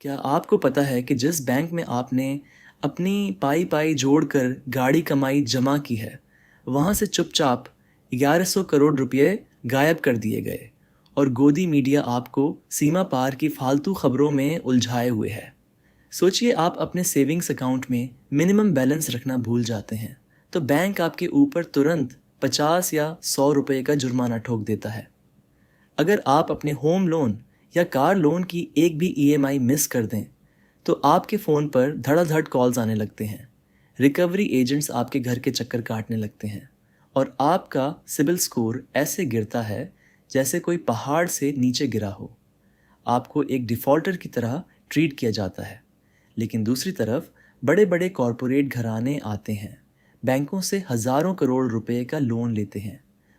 क्या आपको पता है कि जिस बैंक में आपने अपनी पाई पाई जोड़कर गाढ़ी कमाई जमा की है, वहाँ से चुपचाप 1100 करोड़ रुपए गायब कर दिए गए और गोदी मीडिया आपको सीमा पार की फालतू खबरों में उलझाए हुए है। सोचिए आप अपने सेविंग्स अकाउंट में मिनिमम बैलेंस रखना भूल जाते हैं, तो बैंक आपके ऊपर तुरंत 50 या 100 रुपए का जुर्माना ठोक देता है। अगर आप अपने होम लोन या कार लोन की एक भी ईएमआई मिस कर दें, तो आपके फ़ोन पर धड़ाधड़ कॉल्स आने लगते हैं। रिकवरी एजेंट्स आपके घर के चक्कर काटने लगते हैं और आपका सिबिल स्कोर ऐसे गिरता है जैसे कोई पहाड़ से नीचे गिरा हो। आपको एक डिफ़ॉल्टर की तरह ट्रीट किया जाता है। लेकिन दूसरी तरफ बड़े बड़े कॉरपोरेट घराने आते हैं, बैंकों से हज़ारों करोड़ रुपए का लोन लेते हैं,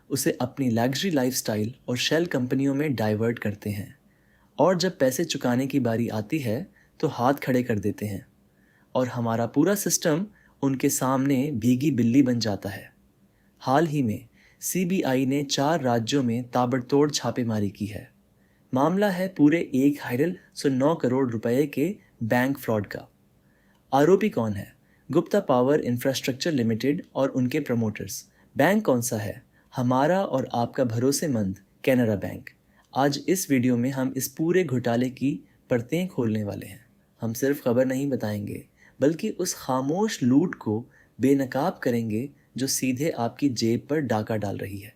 उसे अपनी लग्जरी लाइफस्टाइल और शेल कंपनियों में डाइवर्ट करते हैं, और जब पैसे चुकाने की बारी आती है तो हाथ खड़े कर देते हैं और हमारा पूरा सिस्टम उनके सामने भीगी बिल्ली बन जाता है। हाल ही में सीबीआई ने 4 राज्यों में ताबड़तोड़ छापेमारी की है। मामला है पूरे 1.9 करोड़ रुपए के बैंक फ्रॉड का। आरोपी कौन है? गुप्ता पावर इंफ्रास्ट्रक्चर लिमिटेड और उनके प्रमोटर्स। बैंक कौन सा है? हमारा और आपका भरोसेमंद कैनरा बैंक। आज इस वीडियो में हम इस पूरे घोटाले की परतें खोलने वाले हैं। हम सिर्फ खबर नहीं बताएंगे, बल्कि उस खामोश लूट को बेनकाब करेंगे जो सीधे आपकी जेब पर डाका डाल रही है।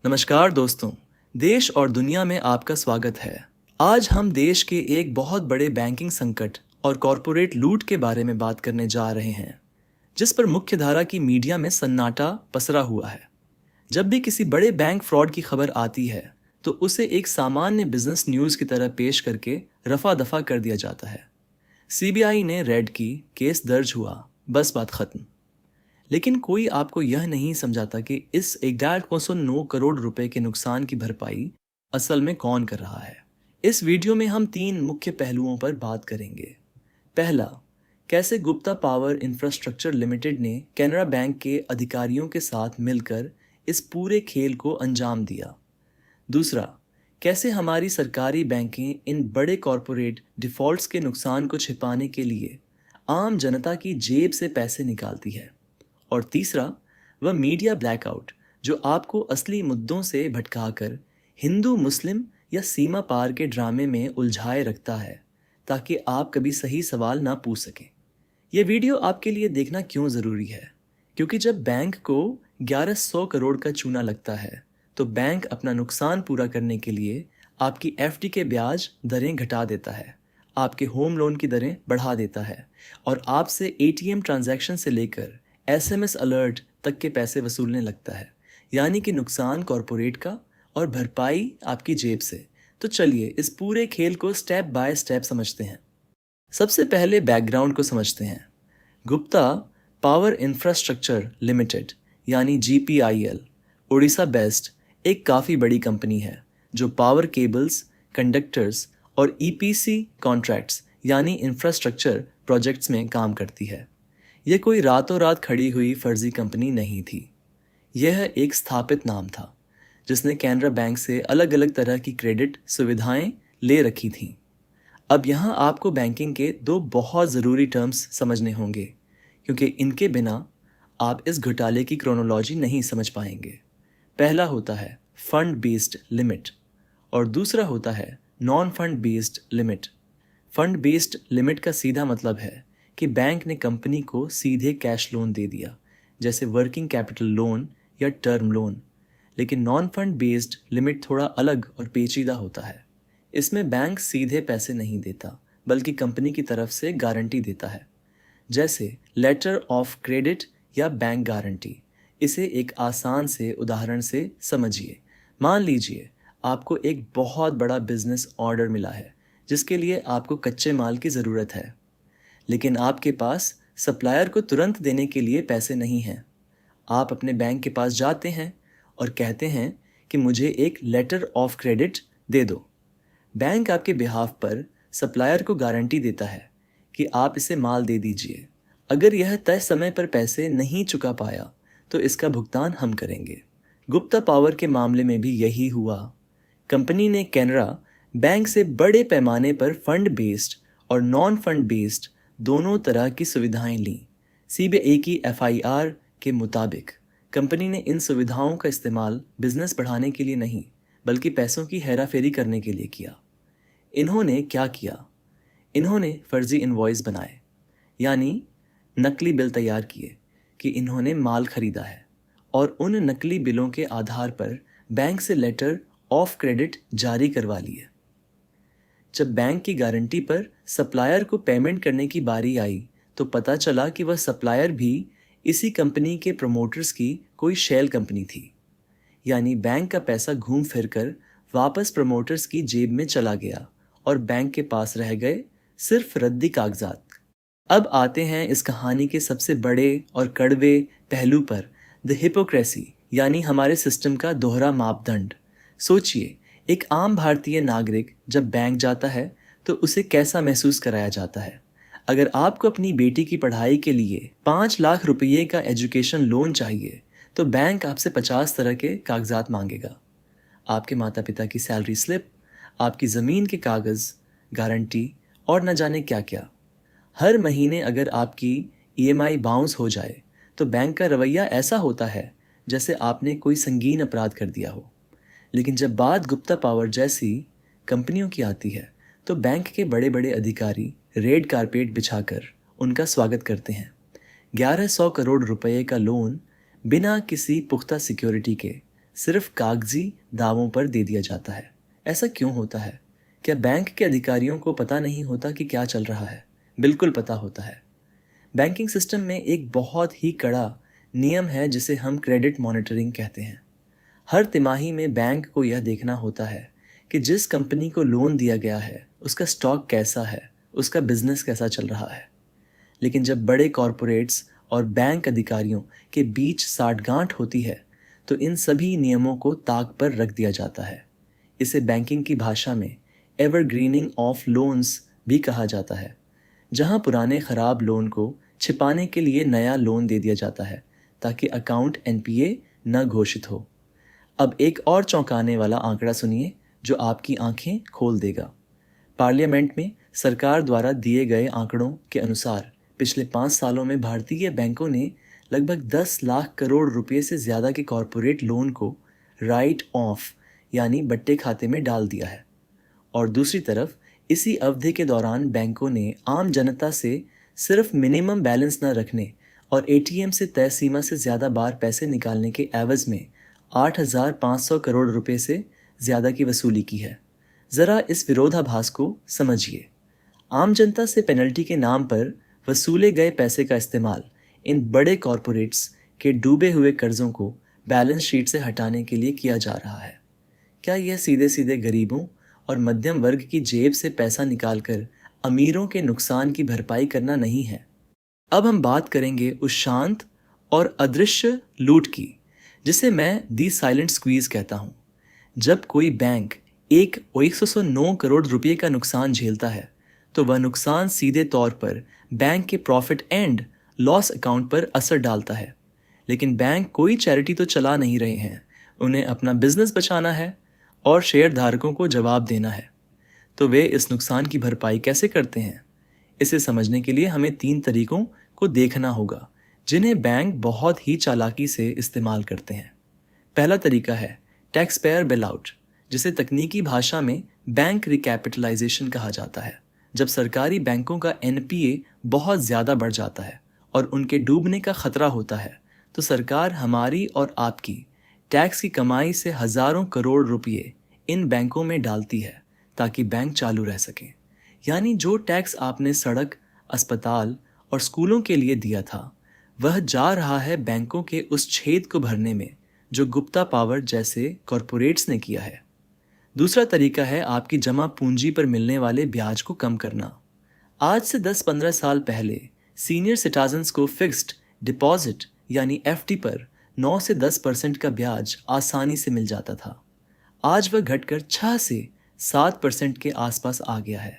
नमस्कार दोस्तों, देश और दुनिया में आपका स्वागत है। आज हम देश के एक बहुत बड़े बैंकिंग संकट और कॉरपोरेट लूट के बारे में बात करने जा रहे हैं, जिस पर मुख्यधारा की मीडिया में सन्नाटा पसरा हुआ है। जब भी किसी बड़े बैंक फ्रॉड की खबर आती है, तो उसे एक सामान्य बिजनेस न्यूज़ की तरह पेश करके रफा दफा कर दिया जाता है। सीबीआई ने रेड की, केस दर्ज हुआ, बस बात खत्म। लेकिन कोई आपको यह नहीं समझाता कि इस 1.9 करोड़ रुपए के नुकसान की भरपाई असल में कौन कर रहा है। इस वीडियो में हम 3 मुख्य पहलुओं पर बात करेंगे। पहला, कैसे गुप्ता पावर इंफ्रास्ट्रक्चर लिमिटेड ने कैनरा बैंक के अधिकारियों के साथ मिलकर इस पूरे खेल को अंजाम दिया। दूसरा, कैसे हमारी सरकारी बैंकें इन बड़े कॉरपोरेट डिफ़ॉल्ट्स के नुकसान को छिपाने के लिए आम जनता की जेब से पैसे निकालती है। और तीसरा, वह मीडिया ब्लैकआउट जो आपको असली मुद्दों से भटकाकर हिंदू मुस्लिम या सीमा पार के ड्रामे में उलझाए रखता है, ताकि आप कभी सही सवाल ना पूछ सकें। यह वीडियो आपके लिए देखना क्यों ज़रूरी है? क्योंकि जब बैंक को 1100 करोड़ का चूना लगता है, तो बैंक अपना नुकसान पूरा करने के लिए आपकी एफडी के ब्याज दरें घटा देता है, आपके होम लोन की दरें बढ़ा देता है और आपसे एटीएम ट्रांजैक्शन से लेकर एसएमएस अलर्ट तक के पैसे वसूलने लगता है। यानी कि नुकसान कॉरपोरेट का और भरपाई आपकी जेब से। तो चलिए इस पूरे खेल को स्टेप बाय स्टेप समझते हैं। सबसे पहले बैकग्राउंड को समझते हैं। गुप्ता पावर इंफ्रास्ट्रक्चर लिमिटेड यानी जीपीआईएल उड़ीसा बेस्ड एक काफ़ी बड़ी कंपनी है जो पावर केबल्स, कंडक्टर्स और ईपीसी कॉन्ट्रैक्ट्स यानी इंफ्रास्ट्रक्चर प्रोजेक्ट्स में काम करती है। यह कोई रातों रात खड़ी हुई फर्जी कंपनी नहीं थी। यह एक स्थापित नाम था जिसने कैनरा बैंक से अलग अलग तरह की क्रेडिट सुविधाएं ले रखी थीं। अब यहाँ आपको बैंकिंग के 2 बहुत ज़रूरी टर्म्स समझने होंगे, क्योंकि इनके बिना आप इस घोटाले की क्रोनोलॉजी नहीं समझ पाएंगे। पहला होता है फंड बेस्ड लिमिट और दूसरा होता है non fund based limit. Fund based limit का सीधा मतलब है कि बैंक ने कंपनी को सीधे कैश लोन दे दिया, जैसे वर्किंग कैपिटल लोन या टर्म लोन। लेकिन नॉन फंड बेस्ड लिमिट थोड़ा अलग और पेचीदा होता है। इसमें बैंक सीधे पैसे नहीं देता, बल्कि कंपनी की तरफ से गारंटी देता है, जैसे लेटर ऑफ क्रेडिट या बैंक गारंटी। इसे एक आसान से उदाहरण से समझिए। मान लीजिए आपको एक बहुत बड़ा बिजनेस ऑर्डर मिला है जिसके लिए आपको कच्चे माल की ज़रूरत है, लेकिन आपके पास सप्लायर को तुरंत देने के लिए पैसे नहीं हैं। आप अपने बैंक के पास जाते हैं और कहते हैं कि मुझे एक लेटर ऑफ क्रेडिट दे दो। बैंक आपके बिहाफ पर सप्लायर को गारंटी देता है कि आप इसे माल दे दीजिए। अगर यह तय समय पर पैसे नहीं चुका पाया तो इसका भुगतान हम करेंगे। गुप्ता पावर के मामले में भी यही हुआ। कंपनी ने कैनरा बैंक से बड़े पैमाने पर फंड बेस्ड और नॉन फंड बेस्ड दोनों तरह की सुविधाएं लीं। सीबीआई की एफआईआर के मुताबिक कंपनी ने इन सुविधाओं का इस्तेमाल बिजनेस बढ़ाने के लिए नहीं, बल्कि पैसों की हेराफेरी करने के लिए किया। इन्होंने क्या किया? इन्होंने फर्जी इनवॉइस बनाए, यानी नकली बिल तैयार किए कि इन्होंने माल खरीदा है, और उन नकली बिलों के आधार पर बैंक से लेटर ऑफ क्रेडिट जारी करवा लिए। जब बैंक की गारंटी पर सप्लायर को पेमेंट करने की बारी आई तो पता चला कि वह सप्लायर भी इसी कंपनी के प्रमोटर्स की कोई शेल कंपनी थी। यानी बैंक का पैसा घूम फिर कर वापस प्रमोटर्स की जेब में चला गया और बैंक के पास रह गए सिर्फ रद्दी कागजात। अब आते हैं इस कहानी के सबसे बड़े और कड़वे पहलू पर, द हिपोक्रेसी, यानी हमारे सिस्टम का दोहरा मापदंड। सोचिए, एक आम भारतीय नागरिक जब बैंक जाता है तो उसे कैसा महसूस कराया जाता है? अगर आपको अपनी बेटी की पढ़ाई के लिए 5 लाख रुपये का एजुकेशन लोन चाहिए तो बैंक आपसे 50 तरह के कागजात मांगेगा। आपके माता पिता की सैलरी स्लिप, आपकी ज़मीन के कागज़, गारंटी और न जाने क्या क्या। हर महीने अगर आपकी ईएमआई बाउंस हो जाए तो बैंक का रवैया ऐसा होता है जैसे आपने कोई संगीन अपराध कर दिया हो। लेकिन जब बात गुप्ता पावर जैसी कंपनियों की आती है तो बैंक के बड़े बड़े अधिकारी रेड कारपेट बिछाकर उनका स्वागत करते हैं। 1100 करोड़ रुपए का लोन बिना किसी पुख्ता सिक्योरिटी के सिर्फ कागजी दावों पर दे दिया जाता है। ऐसा क्यों होता है? क्या बैंक के अधिकारियों को पता नहीं होता कि क्या चल रहा है? बिल्कुल पता होता है। बैंकिंग सिस्टम में एक बहुत ही कड़ा नियम है जिसे हम क्रेडिट मॉनिटरिंग कहते हैं। हर तिमाही में बैंक को यह देखना होता है कि जिस कंपनी को लोन दिया गया है उसका स्टॉक कैसा है, उसका बिजनेस कैसा चल रहा है। लेकिन जब बड़े कॉरपोरेट्स और बैंक अधिकारियों के बीच साठगांठ होती है तो इन सभी नियमों को ताक पर रख दिया जाता है। इसे बैंकिंग की भाषा में एवरग्रीनिंग ऑफ लोन्स भी कहा जाता है, जहां पुराने खराब लोन को छिपाने के लिए नया लोन दे दिया जाता है ताकि अकाउंट एनपीए न घोषित हो। अब एक और चौंकाने वाला आंकड़ा सुनिए जो आपकी आंखें खोल देगा। पार्लियामेंट में सरकार द्वारा दिए गए आंकड़ों के अनुसार पिछले 5 सालों में भारतीय बैंकों ने लगभग 10 लाख करोड़ रुपए से ज़्यादा के कॉरपोरेट लोन को राइट ऑफ यानी बट्टे खाते में डाल दिया है। और दूसरी तरफ इसी अवधि के दौरान बैंकों ने आम जनता से सिर्फ मिनिमम बैलेंस न रखने और एटीएम से तय सीमा से ज़्यादा बार पैसे निकालने के एवज में 8,500 करोड़ रुपए से ज़्यादा की वसूली की है। ज़रा इस विरोधाभास को समझिए। आम जनता से पेनल्टी के नाम पर वसूले गए पैसे का इस्तेमाल इन बड़े कॉरपोरेट्स के डूबे हुए कर्जों को बैलेंस शीट से हटाने के लिए किया जा रहा है। क्या यह सीधे सीधे गरीबों और मध्यम वर्ग की जेब से पैसा निकालकर अमीरों के नुकसान की भरपाई करना नहीं है? अब हम बात करेंगे उस शांत और अदृश्य लूट की जिसे मैं दी साइलेंट स्क्वीज कहता हूँ। जब कोई बैंक 109 करोड़ रुपए का नुकसान झेलता है तो वह नुकसान सीधे तौर पर बैंक के प्रॉफिट एंड लॉस अकाउंट पर असर डालता है। लेकिन बैंक कोई चैरिटी तो चला नहीं रहे हैं, उन्हें अपना बिजनेस बचाना है और शेयर धारकों को जवाब देना है। तो वे इस नुकसान की भरपाई कैसे करते हैं? इसे समझने के लिए हमें 3 तरीकों को देखना होगा जिन्हें बैंक बहुत ही चालाकी से इस्तेमाल करते हैं। पहला तरीका है टैक्स पेयर बेल आउट, जिसे तकनीकी भाषा में बैंक रिकैपिटलाइजेशन कहा जाता है। जब सरकारी बैंकों का एनपीए बहुत ज़्यादा बढ़ जाता है और उनके डूबने का खतरा होता है तो सरकार हमारी और आपकी टैक्स की कमाई से हज़ारों करोड़ रुपए इन बैंकों में डालती है ताकि बैंक चालू रह सके। यानी जो टैक्स आपने सड़क, अस्पताल और स्कूलों के लिए दिया था वह जा रहा है बैंकों के उस छेद को भरने में जो गुप्ता पावर जैसे कॉरपोरेट्स ने किया है। दूसरा तरीका है आपकी जमा पूंजी पर मिलने वाले ब्याज को कम करना। आज से 10-15 साल पहले सीनियर सिटीजन्स को फिक्स्ड डिपॉजिट यानी एफडी पर 9 से 10% का ब्याज आसानी से मिल जाता था। आज वह घटकर 6 से 7% के आसपास आ गया है।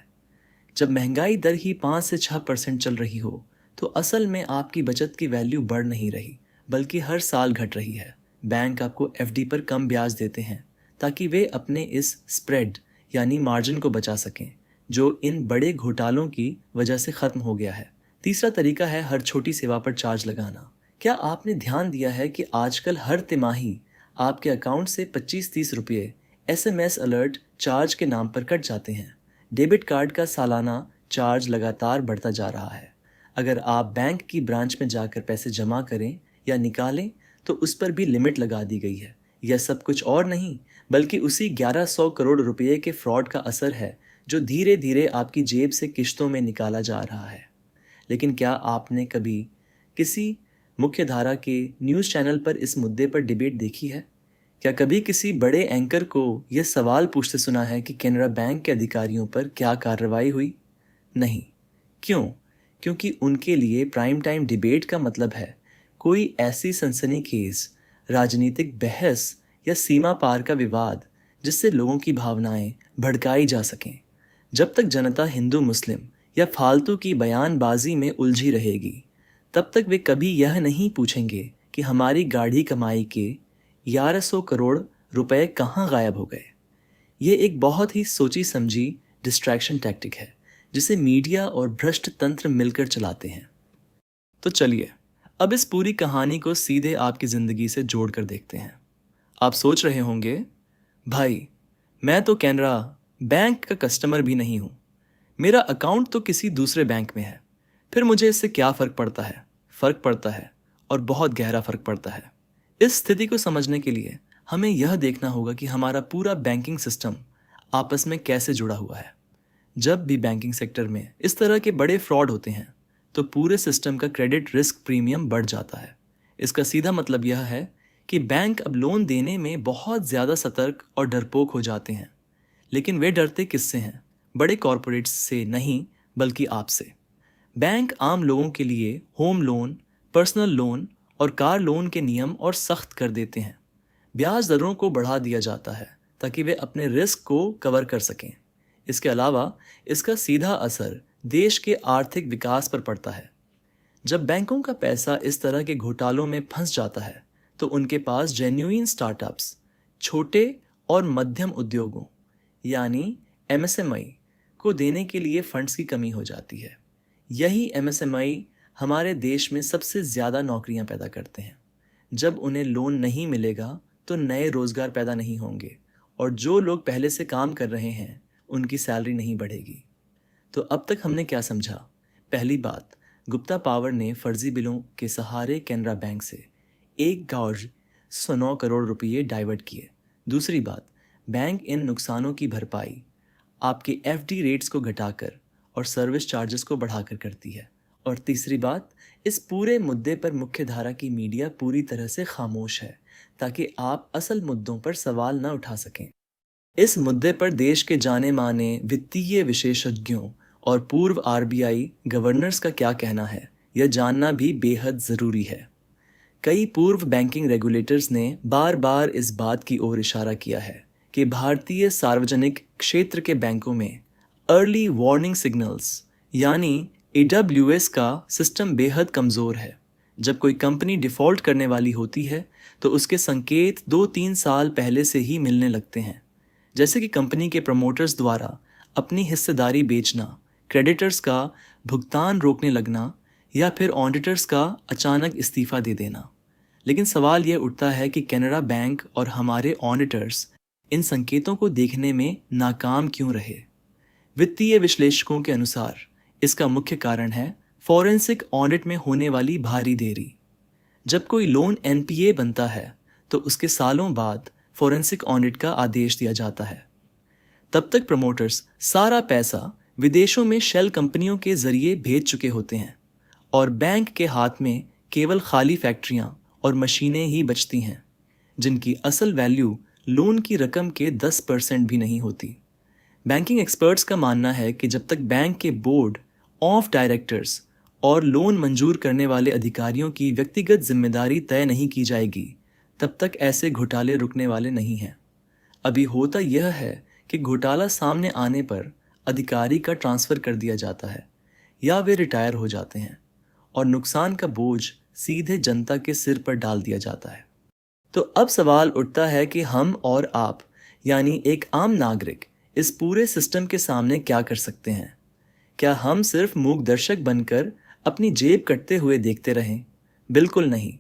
जब महंगाई दर ही 5 से 6% चल रही हो तो असल में आपकी बचत की वैल्यू बढ़ नहीं रही बल्कि हर साल घट रही है। बैंक आपको एफडी पर कम ब्याज देते हैं ताकि वे अपने इस स्प्रेड यानी मार्जिन को बचा सकें, जो इन बड़े घोटालों की वजह से खत्म हो गया है। तीसरा तरीका है हर छोटी सेवा पर चार्ज लगाना। क्या आपने ध्यान दिया है कि आजकल हर तिमाही आपके अकाउंट से 25-30 रुपये एसएमएस अलर्ट चार्ज के नाम पर कट जाते हैं। डेबिट कार्ड का सालाना चार्ज लगातार बढ़ता जा रहा है। अगर आप बैंक की ब्रांच में जाकर पैसे जमा करें या निकालें तो उस पर भी लिमिट लगा दी गई है। यह सब कुछ और नहीं बल्कि उसी 1100 करोड़ रुपये के फ्रॉड का असर है जो धीरे धीरे आपकी जेब से किश्तों में निकाला जा रहा है। लेकिन क्या आपने कभी किसी मुख्य धारा के न्यूज़ चैनल पर इस मुद्दे पर डिबेट देखी है? क्या कभी किसी बड़े एंकर को यह सवाल पूछते सुना है कि केनरा बैंक के अधिकारियों पर क्या कार्रवाई हुई? नहीं। क्यों? क्योंकि उनके लिए प्राइम टाइम डिबेट का मतलब है कोई ऐसी सनसनीखेज राजनीतिक बहस या सीमा पार का विवाद जिससे लोगों की भावनाएं भड़काई जा सकें। जब तक जनता हिंदू मुस्लिम या फालतू की बयानबाजी में उलझी रहेगी तब तक वे कभी यह नहीं पूछेंगे कि हमारी गाढ़ी कमाई के 1100 करोड़ रुपए कहाँ गायब हो गए। ये एक बहुत ही सोची समझी डिस्ट्रैक्शन टैक्टिक है जिसे मीडिया और भ्रष्ट तंत्र मिलकर चलाते हैं। तो चलिए अब इस पूरी कहानी को सीधे आपकी ज़िंदगी से जोड़कर देखते हैं। आप सोच रहे होंगे, भाई मैं तो कैनरा बैंक का कस्टमर भी नहीं हूँ, मेरा अकाउंट तो किसी दूसरे बैंक में है, फिर मुझे इससे क्या फ़र्क पड़ता है? फ़र्क पड़ता है और बहुत गहरा फ़र्क पड़ता है। इस स्थिति को समझने के लिए हमें यह देखना होगा कि हमारा पूरा बैंकिंग सिस्टम आपस में कैसे जुड़ा हुआ है। जब भी बैंकिंग सेक्टर में इस तरह के बड़े फ्रॉड होते हैं तो पूरे सिस्टम का क्रेडिट रिस्क प्रीमियम बढ़ जाता है। इसका सीधा मतलब यह है कि बैंक अब लोन देने में बहुत ज़्यादा सतर्क और डरपोक हो जाते हैं। लेकिन वे डरते किससे हैं? बड़े कॉरपोरेट्स से नहीं बल्कि आपसे। बैंक आम लोगों के लिए होम लोन, पर्सनल लोन और कार लोन के नियम और सख्त कर देते हैं। ब्याज दरों को बढ़ा दिया जाता है ताकि वे अपने रिस्क को कवर कर सकें। इसके अलावा इसका सीधा असर देश के आर्थिक विकास पर पड़ता है। जब बैंकों का पैसा इस तरह के घोटालों में फंस जाता है तो उनके पास जेन्युइन स्टार्टअप्स, छोटे और मध्यम उद्योगों यानी एमएसएमई को देने के लिए फंड्स की कमी हो जाती है। यही एमएसएमई हमारे देश में सबसे ज़्यादा नौकरियां पैदा करते हैं। जब उन्हें लोन नहीं मिलेगा तो नए रोज़गार पैदा नहीं होंगे और जो लोग पहले से काम कर रहे हैं उनकी सैलरी नहीं बढ़ेगी। तो अब तक हमने क्या समझा? पहली बात, गुप्ता पावर ने फर्जी बिलों के सहारे केनरा बैंक से एक गौज 109 करोड़ रुपये डाइवर्ट किए। दूसरी बात, बैंक इन नुकसानों की भरपाई आपके एफडी रेट्स को घटाकर और सर्विस चार्जेस को बढ़ाकर करती है। और तीसरी बात, इस पूरे मुद्दे पर मुख्यधारा की मीडिया पूरी तरह से खामोश है ताकि आप असल मुद्दों पर सवाल न उठा सकें। इस मुद्दे पर देश के जाने माने वित्तीय विशेषज्ञों और पूर्व आरबीआई गवर्नर्स का क्या कहना है, यह जानना भी बेहद ज़रूरी है। कई पूर्व बैंकिंग रेगुलेटर्स ने बार बार इस बात की ओर इशारा किया है कि भारतीय सार्वजनिक क्षेत्र के बैंकों में अर्ली वार्निंग सिग्नल्स यानी AWS का सिस्टम बेहद कमज़ोर है। जब कोई कंपनी डिफ़ॉल्ट करने वाली होती है तो उसके संकेत 2-3 साल पहले से ही मिलने लगते हैं, जैसे कि कंपनी के प्रमोटर्स द्वारा अपनी हिस्सेदारी बेचना, क्रेडिटर्स का भुगतान रोकने लगना या फिर ऑडिटर्स का अचानक इस्तीफ़ा दे देना। लेकिन सवाल यह उठता है कि केनरा बैंक और हमारे ऑडिटर्स इन संकेतों को देखने में नाकाम क्यों रहे? वित्तीय विश्लेषकों के अनुसार इसका मुख्य कारण है फॉरेंसिक ऑडिट में होने वाली भारी देरी। जब कोई लोन एनपीए बनता है तो उसके सालों बाद फॉरेंसिक ऑडिट का आदेश दिया जाता है। तब तक प्रमोटर्स सारा पैसा विदेशों में शेल कंपनियों के जरिए भेज चुके होते हैं और बैंक के हाथ में केवल खाली फैक्ट्रियां और मशीनें ही बचती हैं जिनकी असल वैल्यू लोन की रकम के 10% भी नहीं होती। बैंकिंग एक्सपर्ट्स का मानना है कि जब तक बैंक के बोर्ड ऑफ डायरेक्टर्स और लोन मंजूर करने वाले अधिकारियों की व्यक्तिगत जिम्मेदारी तय नहीं की जाएगी तब तक ऐसे घोटाले रुकने वाले नहीं हैं। अभी होता यह है कि घोटाला सामने आने पर अधिकारी का ट्रांसफ़र कर दिया जाता है या वे रिटायर हो जाते हैं और नुकसान का बोझ सीधे जनता के सिर पर डाल दिया जाता है। तो अब सवाल उठता है कि हम और आप यानी एक आम नागरिक इस पूरे सिस्टम के सामने क्या कर सकते हैं? क्या हम सिर्फ मूक दर्शक बनकर अपनी जेब कटते हुए देखते रहें? बिल्कुल नहीं।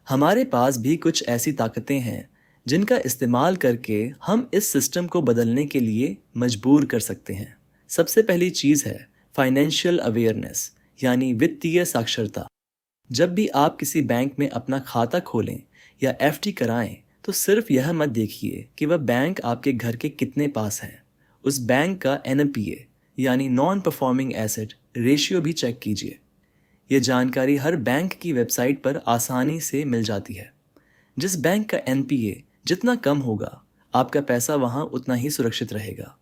हमारे पास भी कुछ ऐसी ताकतें हैं जिनका इस्तेमाल करके हम इस सिस्टम को बदलने के लिए मजबूर कर सकते हैं। सबसे पहली चीज़ है फाइनेंशियल अवेयरनेस, यानी वित्तीय साक्षरता। जब भी आप किसी बैंक में अपना खाता खोलें या एफडी कराएं, तो सिर्फ यह मत देखिए कि वह बैंक आपके घर के कितने पास है। उस बैंक का एनपीए यानी नॉन परफॉर्मिंग एसेट रेशियो भी चेक कीजिए। ये जानकारी हर बैंक की वेबसाइट पर आसानी से मिल जाती है। जिस बैंक का एनपीए जितना कम होगा, आपका पैसा वहाँ उतना ही सुरक्षित रहेगा।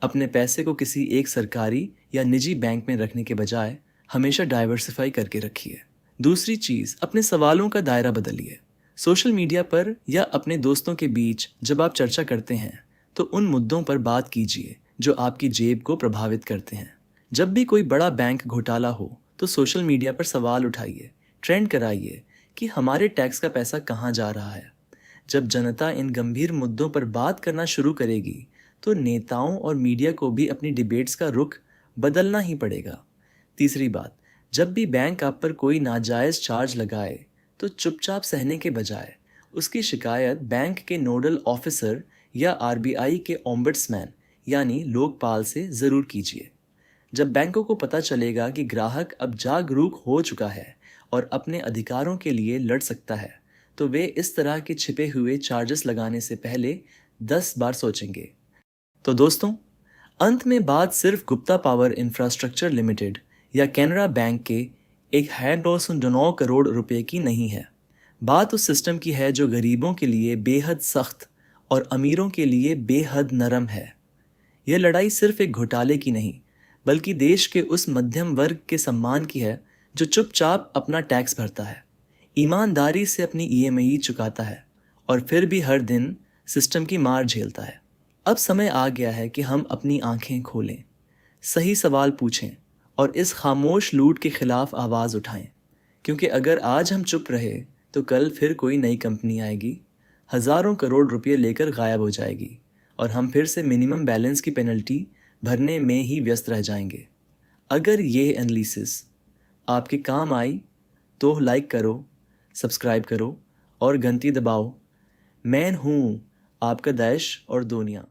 अपने पैसे को किसी एक सरकारी या निजी बैंक में रखने के बजाय हमेशा डाइवर्सिफाई करके रखिए। दूसरी चीज़, अपने सवालों का दायरा बदलिए। सोशल मीडिया पर या अपने दोस्तों के बीच जब आप चर्चा करते हैं, तो उन मुद्दों पर बात कीजिए जो आपकी जेब को प्रभावित करते हैं। जब भी कोई बड़ा बैंक घोटाला हो, तो सोशल मीडिया पर सवाल उठाइए, ट्रेंड कराइए कि हमारे टैक्स का पैसा कहाँ जा रहा है। जब जनता इन गंभीर मुद्दों पर बात करना शुरू करेगी, तो नेताओं और मीडिया को भी अपनी डिबेट्स का रुख बदलना ही पड़ेगा। तीसरी बात, जब भी बैंक आप पर कोई नाजायज़ चार्ज लगाए, तो चुपचाप सहने के बजाय उसकी शिकायत बैंक के नोडल ऑफिसर या आरबीआई के ओम्बड्समैन यानी लोकपाल से ज़रूर कीजिए। जब बैंकों को पता चलेगा कि ग्राहक अब जागरूक हो चुका है और अपने अधिकारों के लिए लड़ सकता है, तो वे इस तरह के छिपे हुए चार्जेस लगाने से पहले 10 बार सोचेंगे। तो दोस्तों, अंत में बात सिर्फ गुप्ता पावर इंफ्रास्ट्रक्चर लिमिटेड या कैनरा बैंक के एक 209 करोड़ रुपए की नहीं है। बात उस सिस्टम की है जो गरीबों के लिए बेहद सख्त और अमीरों के लिए बेहद नरम है। यह लड़ाई सिर्फ एक घोटाले की नहीं, बल्कि देश के उस मध्यम वर्ग के सम्मान की है जो चुपचाप अपना टैक्स भरता है, ईमानदारी से अपनी ईएमआई चुकाता है और फिर भी हर दिन सिस्टम की मार झेलता है। अब समय आ गया है कि हम अपनी आंखें खोलें, सही सवाल पूछें और इस खामोश लूट के खिलाफ आवाज़ उठाएं। क्योंकि अगर आज हम चुप रहे, तो कल फिर कोई नई कंपनी आएगी, हज़ारों करोड़ रुपए लेकर गायब हो जाएगी और हम फिर से मिनिमम बैलेंस की पेनल्टी भरने में ही व्यस्त रह जाएंगे। अगर ये एनालिसिस आपके काम आई तो लाइक करो, सब्सक्राइब करो और घंटी दबाओ। मैं हूँ आपका दैश और दुनिया।